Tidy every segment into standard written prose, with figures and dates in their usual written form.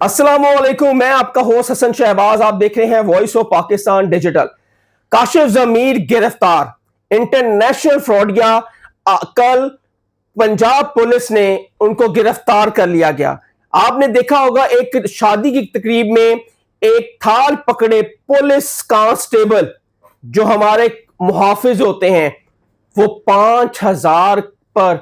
अस्सलामुअलैकुम, मैं आपका होस्ट हसन शहबाज। आप देख रहे हैं voice of Pakistan digital. Kashif Zameer गिरफ्तार, इंटरनेशनल फ्रॉडिया। कल पंजाब पुलिस ने उनको गिरफ्तार कर लिया गया। आपने देखा होगा एक शादी की तकरीब में एक थाल पकड़े पुलिस कांस्टेबल जो हमारे मुहाफिज होते हैं, वो 5,000 पर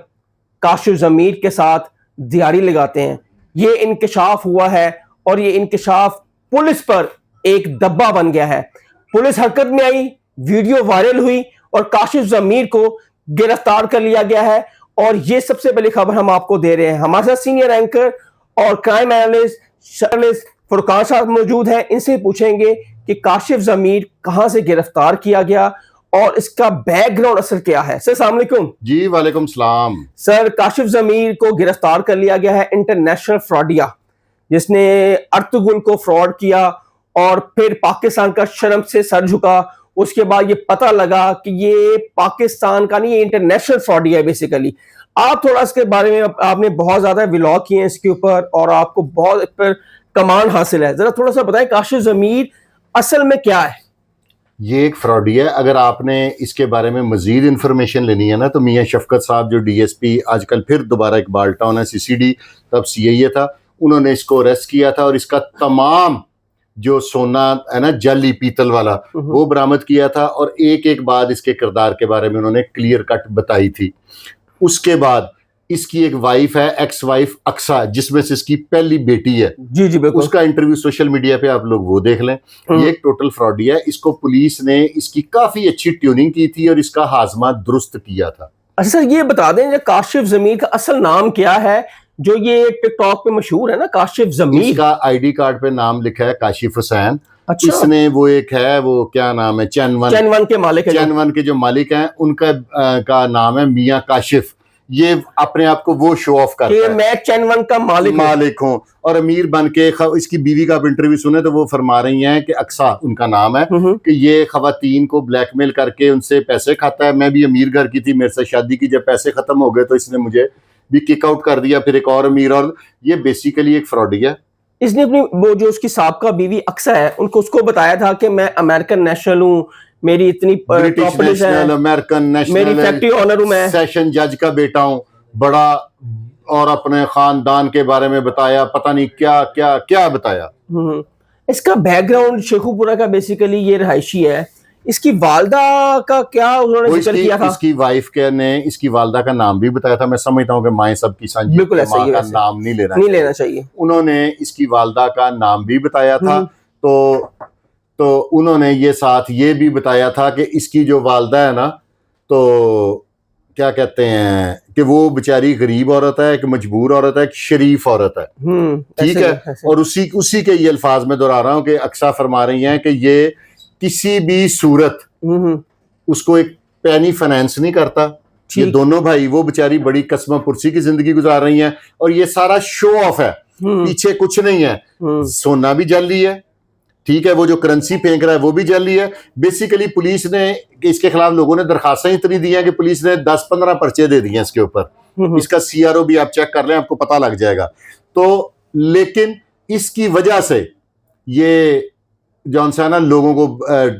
काशिफ जमीर के साथ दिहाड़ी लगाते हैं। ये इंकशाफ हुआ है और ये इंकशाफ पुलिस पर एक दब्बा बन गया है। पुलिस हरकत में आई, वीडियो वायरल हुई और काशिफ जमीर को गिरफ्तार कर लिया गया है। और ये सबसे बड़ी खबर हम आपको दे रहे हैं। हमारे साथ सीनियर एंकर और क्राइम एनालिस्ट फुरकान साहब मौजूद हैं। इनसे पूछेंगे कि काशिफ जमीर कहां से गिरफ्तार किया गया और इसका बैकग्राउंड असल क्या है। सर अस्सलाम वालेकुम। जी वालेकुम सलाम। सर, काशिफ जमीर को गिरफ्तार कर लिया गया है इंटरनेशनल फ्रॉडिया, जिसने अर्तुगरुल को फ्रॉड किया और फिर पाकिस्तान का शर्म से सर झुका। उसके बाद ये पता लगा कि ये पाकिस्तान का नहीं, ये इंटरनेशनल फ्रॉडिया है बेसिकली। आप थोड़ा इसके बारे में, आपने बहुत ज्यादा व्लॉग किए हैं इसके ऊपर और आपको बहुत इस पर कमांड हासिल है, जरा थोड़ा सा बताएं काशिफ जमीर असल में क्या है। ये एक फ्रॉडिया है। अगर आपने इसके बारे में मजीद इंफॉर्मेशन लेनी है ना, तो मियां शफकत साहब जो डीएसपी आजकल फिर दोबारा इकबाल टाउन है, सीसीडी तब सीआईए था, उन्होंने इसको अरेस्ट किया था और इसका तमाम जो सोना है ना, जाली पीतल वाला, वो बरामद किया था और एक एक बात इसके किरदार के बारे में उन्होंने क्लियर कट बताई थी। उसके बाद इसकी एक वाइफ है, एक्स वाइफ अक्सा, जिसमें से इसकी पहली बेटी है। जी जी बिल्कुल। उसका इंटरव्यू सोशल मीडिया पे आप लोग वो देख लें। ये एक टोटल फ्रॉडिया है। इसको पुलिस ने इसकी काफी अच्छी ट्यूनिंग की थी और इसका हाजमा दुरुस्त किया था। अच्छा सर, ये बता दें काशिफ जमीर का असल नाम क्या है, जो ये टिकटॉक पे मशहूर है ना, काशिफ जमीर। इसका आईडी कार्ड पे नाम लिखा है काशिफ हुसैन। अच्छा। इसने वो एक है, वो क्या नाम है, चैनवन के मालिक है। चैनवन के जो मालिक हैं उनका का नाम है मियां काशिफ। ये अपने आप को वो शो ऑफ करता है, मैं चैनवन का मालिक हूँ और अमीर बन के। इसकी बीवी का आप इंटरव्यू सुने तो वो फरमा रही हैं कि अक्सा उनका नाम है, कि ये खवातीन को ब्लैकमेल करके उनसे पैसे खाता है। मैं भी अमीर घर की थी, मेरे से शादी की, जब पैसे खत्म हो गए तो इसने मुझे भी किक आउट कर दिया, फिर एक और अमीर। और ये बेसिकली एक फ्रॉडिया। इसने अपनी वो जो उसकी साबका बीवी अक्सा है, उसको बताया था कि मैं अमेरिकन नेशनल हूँ, मेरी इतनी ब्रिटिश नेशनल, अमेरिकन नेशनल, मेरी फैक्ट्री ओनर हूं, मैं सेशन जज का बेटा हूँ बड़ा, और अपने खानदान के बारे में बताया, पता नहीं क्या क्या क्या बताया। इसका बैकग्राउंड शेखुपुरा का बेसिकली ये रहायशी है। इसकी वालदा का क्या उन्होंने जिक्र किया था? इसकी वाइफ के ने इसकी वालदा का नाम भी बताया था। मैं समझता हूँ कि माएँ सबकी सांझी, बिल्कुल ऐसा ही है, का नाम नहीं लेना चाहिए। उन्होंने इसकी वालदा का नाम भी बताया था। तो उन्होंने ये साथ ये भी बताया था कि इसकी जो वालदा है ना, तो क्या कहते हैं कि वो बेचारी गरीब औरत है, एक मजबूर औरत है, एक शरीफ औरत है। ठीक है। और उसी के ये अल्फाज में दोहरा रहा हूँ कि अक्सा फरमा रही हैं कि ये किसी भी सूरत उसको एक पैनी फाइनेंस नहीं करता। ये दोनों भाई, वो बेचारी बड़ी कस्मा पुरसी की जिंदगी गुजार रही हैं और ये सारा शो ऑफ है, पीछे कुछ नहीं है। सोना भी जाली है, ठीक है, वो जो करेंसी फेंक रहा है वो भी जाली है। बेसिकली पुलिस ने इसके खिलाफ, लोगों ने दरखास्तें इतनी दी हैं कि पुलिस ने 10-15 पर्चे दे दिए इसके ऊपर। इसका सीआरओ भी आप चेक कर लें, आपको पता लग जाएगा। तो लेकिन इसकी वजह से ये जॉन सा ना लोगों को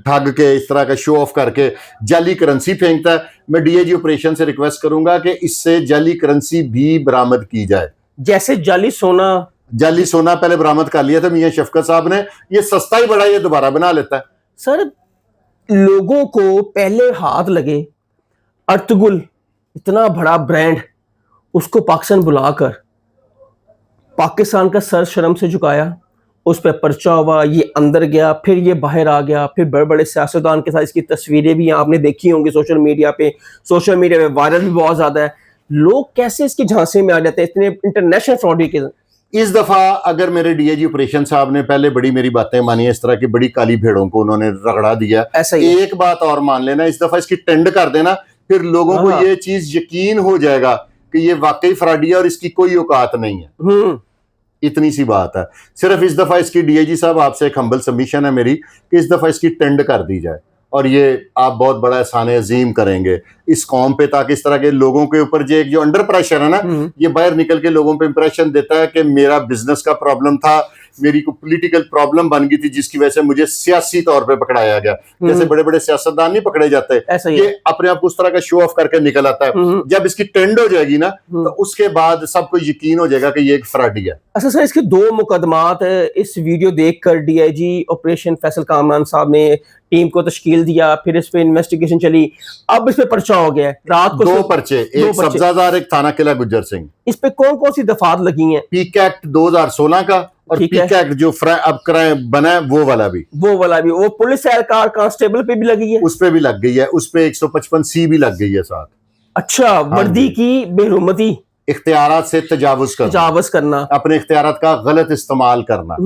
ठग के, इस तरह का शो ऑफ करके जाली करेंसी फेंकता है। मैं डीआईजी ऑपरेशन से रिक्वेस्ट करूंगा कि इससे जाली करेंसी भी बरामद की जाए। जैसे जाली सोना पहले बरामद कर लिया था मियां शफकत साहब ने। ये सस्ता ही बड़ा, ये दोबारा बना लेता है। सर, लोगों को पहले हाथ लगे, अर्तुगरुल इतना बड़ा ब्रांड, उसको पाकिस्तान बुलाकर पाकिस्तान का सर शर्म से झुकाया, उस पर पर्चा हुआ, ये अंदर गया, फिर ये बाहर आ गया, फिर बड़े बड़े सियासतदान के साथ इसकी तस्वीरें भी आपने देखी होंगी सोशल मीडिया पे वायरल भी बहुत ज्यादा है। लोग कैसे इसकी झांसे में आ जाते हैं इतने इंटरनेशनल फ्रॉड के। इस दफा अगर मेरे डीआईजी ऑपरेशन साहब ने पहले बड़ी मेरी बातें मानी, इस तरह की बड़ी काली भेड़ों को उन्होंने रगड़ा दिया, ऐसा ही एक बात और मान लेना, इस दफा इसकी टेंड कर देना, फिर लोगों को ये चीज यकीन हो जाएगा कि ये वाकई फ्रॉडिया और इसकी कोई औकात नहीं है। इतनी सी बात है। सिर्फ इस दफा इसकी डीआईजी साहब आपसे एक हम्बल सबमिशन है मेरी कि इस दफा इसकी टेंड कर दी जाए और ये आप बहुत बड़ा एहसान अजीम करेंगे इस कौम पे, ताकि इस तरह के लोगों के ऊपर जो अंडर प्रेशर है ना, ये बाहर निकल के लोगों पे इंप्रेशन देता है कि मेरा बिजनेस का प्रॉब्लम था, मेरी को पॉलिटिकल प्रॉब्लम बन गई थी जिसकी वजह से मुझे सियासी तौर पे पकड़ाया गया। जैसे बड़े बड़े सियासतदान नहीं पकड़े जाते, ऐसा ही ये है। अपने आप को उस तरह का शो ऑफ करके निकल आता है। जब इसकी ट्रेंड हो जाएगी ना तो उसके बाद सबको यकीन हो जाएगा कि ये एक फ्रॉडी है। अच्छा सर, इसके 2 मुकदमात इस वीडियो देखकर डीआईजी ऑपरेशन फैसल कामरान साहब ने टीम को तश्कील दिया, फिर इस पे इन्वेस्टिगेशन चली, अब इस पे पर्चा हो गया है। रात को 2 पर्चे, एक सब्जादार, एक थाना किला गुज्जर सिंह। इस पे कौन कौन सी दफात लगी हैं? पीक एक्ट 2016 का और ठीक पीक एक्ट जो अब क्राइम बना है वो वाला भी, वो पुलिस एहलकार कांस्टेबल पे भी लगी है, उस पे भी लग गई है, उस पे 155C भी लग गई है साथ। अच्छा, वर्दी की बेरुमती, इख्तियारात से तजावुज करना, अपने इख्तियारात का गलत इस्तेमाल करना।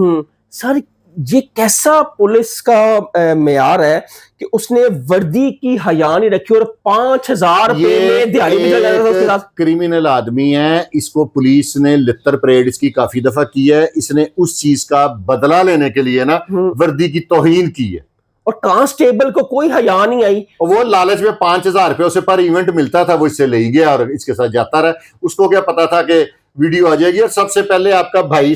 सर ये कैसा पुलिस का मेयार है कि उसने वर्दी की हया नहीं रखी और 5,000 रुपए में दिहाड़ी भी चला था उसके साथ। क्रिमिनल आदमी है, इसको पुलिस ने लित्तर परेड इसकी काफी दफा की है। इसने उस चीज का बदला लेने के लिए ना वर्दी की तौहीन की है और कांस्टेबल को कोई हया नहीं आई। और वो लालच में 5,000 रुपये उसे पर इवेंट मिलता था, वो इससे ले गया और इसके साथ जाता रहा। उसको क्या पता था कि वीडियो आ जाएगी और सबसे पहले आपका भाई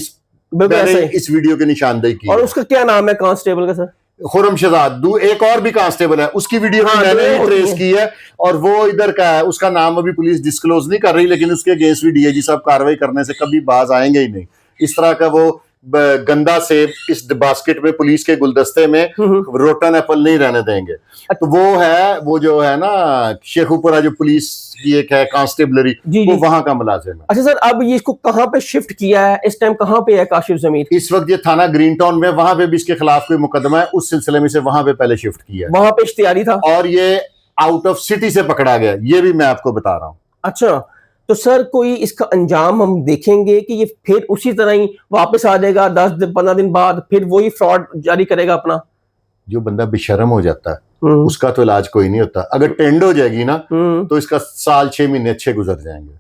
इस वीडियो की निशानदेही की। और उसका क्या नाम है कांस्टेबल का सर? खुरम शहजाद। एक और भी कांस्टेबल है, उसकी वीडियो मैंने ट्रेस की है और वो इधर का है। उसका नाम अभी पुलिस डिस्क्लोज नहीं कर रही, लेकिन उसके अगेंस्ट भी डीआईजी साहब कार्रवाई करने से कभी बाज आएंगे ही नहीं। इस तरह का वो गंदा सेब इस बास्केट में, पुलिस के गुलदस्ते में रोटन एप्पल नहीं रहने देंगे। तो वो जो है ना शेखुपुरा, जो पुलिस की एक है कांस्टेबलरी, वो वहां का मुलाजिम है। अच्छा सर, अब ये इसको कहां पे शिफ्ट किया है? इस टाइम कहां पे है काशिफ जमीर? इस वक्त ये थाना ग्रीन टाउन में, वहां पे भी इसके खिलाफ कोई मुकदमा है, उस सिलसिले में से वहां पे पहले शिफ्ट किया है। वहां पे इश्तियारी था और ये आउट ऑफ सिटी से पकड़ा गया, ये भी मैं आपको बता रहा हूँ। अच्छा, तो सर कोई इसका अंजाम हम देखेंगे कि ये फिर उसी तरह ही वापस आ जाएगा 10-15 दिन बाद, फिर वही फ्रॉड जारी करेगा अपना? जो बंदा बेशर्म हो जाता है उसका तो इलाज कोई नहीं होता। अगर ट्रेंड हो जाएगी ना तो इसका साल 6 महीने अच्छे गुजर जाएंगे।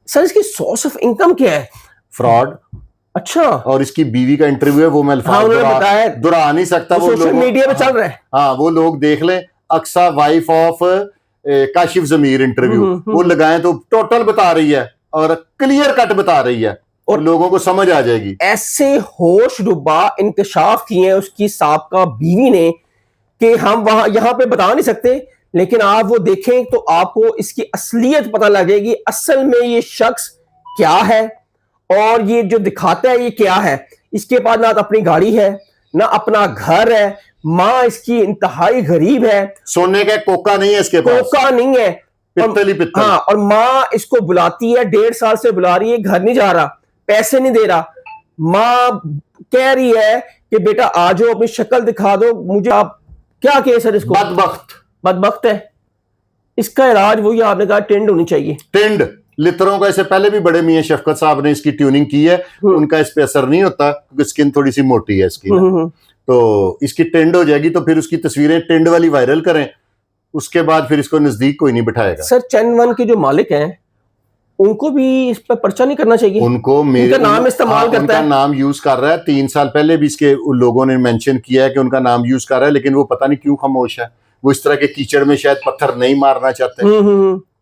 सर इसकी सोर्स ऑफ इनकम क्या है? फ्रॉड। अच्छा, और इसकी बीवी का इंटरव्यू है, वो मैं दुहरा नहीं सकता, वो सोशल मीडिया पे चल रहा है। हाँ, वो लोग देख लें। Aqsa wife of Kashif Zameer interview, वो लगाएं तो टोटल बता रही है और क्लियर कट बता रही है और लोगों को समझ आ जाएगी। ऐसे होशरुबा इंकशाफ किए हैं उसकी साबका बीवी ने कि हम वहां यहां पे बता नहीं सकते, लेकिन आप वो देखें तो आपको इसकी असलियत पता लगेगी। असल में ये शख्स क्या है और ये जो दिखाता है ये क्या है। इसके पास ना अपनी गाड़ी है, ना अपना घर है, माँ इसकी इंतहाई गरीब है, सोने का कोका नहीं है इसके पास, कोका नहीं है, पित्तल ही पित्तल। हाँ, और माँ इसको बुलाती है, 1.5 साल से बुला रही है, घर नहीं जा रहा, पैसे नहीं दे रहा। माँ कह रही है कि बेटा आ जाओ, अपनी शक्ल दिखा दो मुझे। आप क्या केस है इसको? बदबख्त है। इसका इलाज वही आपने कहा ट्रेंड होनी चाहिए। ट्रेंड लितरों का, इससे पहले भी बड़े मियां शफकत साहब ने इसकी ट्यूनिंग की है, उनका इस पे असर नहीं होता क्योंकि स्किन थोड़ी सी मोटी है इसकी। तो इसकी ट्रेंड हो जाएगी तो फिर उसकी तस्वीरें ट्रेंड वाली वायरल करें, उसके बाद फिर इसको नजदीक कोई नहीं बिठाएगा। सर चैनल 1 के जो मालिक हैं उनको भी इस पर पर्चा नहीं करना चाहिए? उनको मेरा नाम इस्तेमाल करता है, उनका नाम यूज कर रहा है। 3 साल पहले भी इसके लोगों ने मेंशन किया है कि उनका नाम यूज कर रहा है, लेकिन वो पता नहीं क्यों खामोश है। वो इस तरह के कीचड़ में शायद पत्थर नहीं मारना चाहते,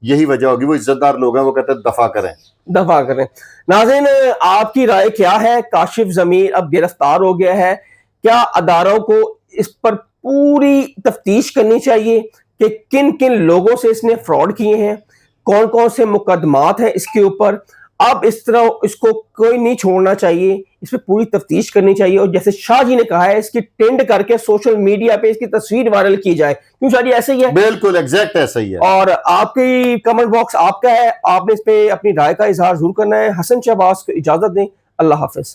यही वजह होगी। वो इज्जतदार लोग हैं, वो कहते हैं दफा करें। नाज़रीन, आपकी राय क्या है? काशिफ जमीर अब गिरफ्तार हो गया है, क्या अदारों को इस पर पूरी तफ्तीश करनी चाहिए कि किन किन लोगों से इसने फ्रॉड किए हैं, कौन कौन से मुकदमात हैं इसके ऊपर? अब इस तरह इसको कोई नहीं छोड़ना चाहिए, इस पर पूरी तफ्तीश करनी चाहिए। और जैसे शाह जी ने कहा है, इसकी ट्रेंड करके सोशल मीडिया पे इसकी तस्वीर वायरल की जाए। क्यों शाह जी, ऐसे ही है? बिल्कुल एग्जैक्ट ऐसा ही है। और आपकी कमेंट बॉक्स आपका है, आपने इस पे अपनी राय का इजहार जरूर करना है। हसन शहबाज को इजाजत दें। अल्लाह हाफिज।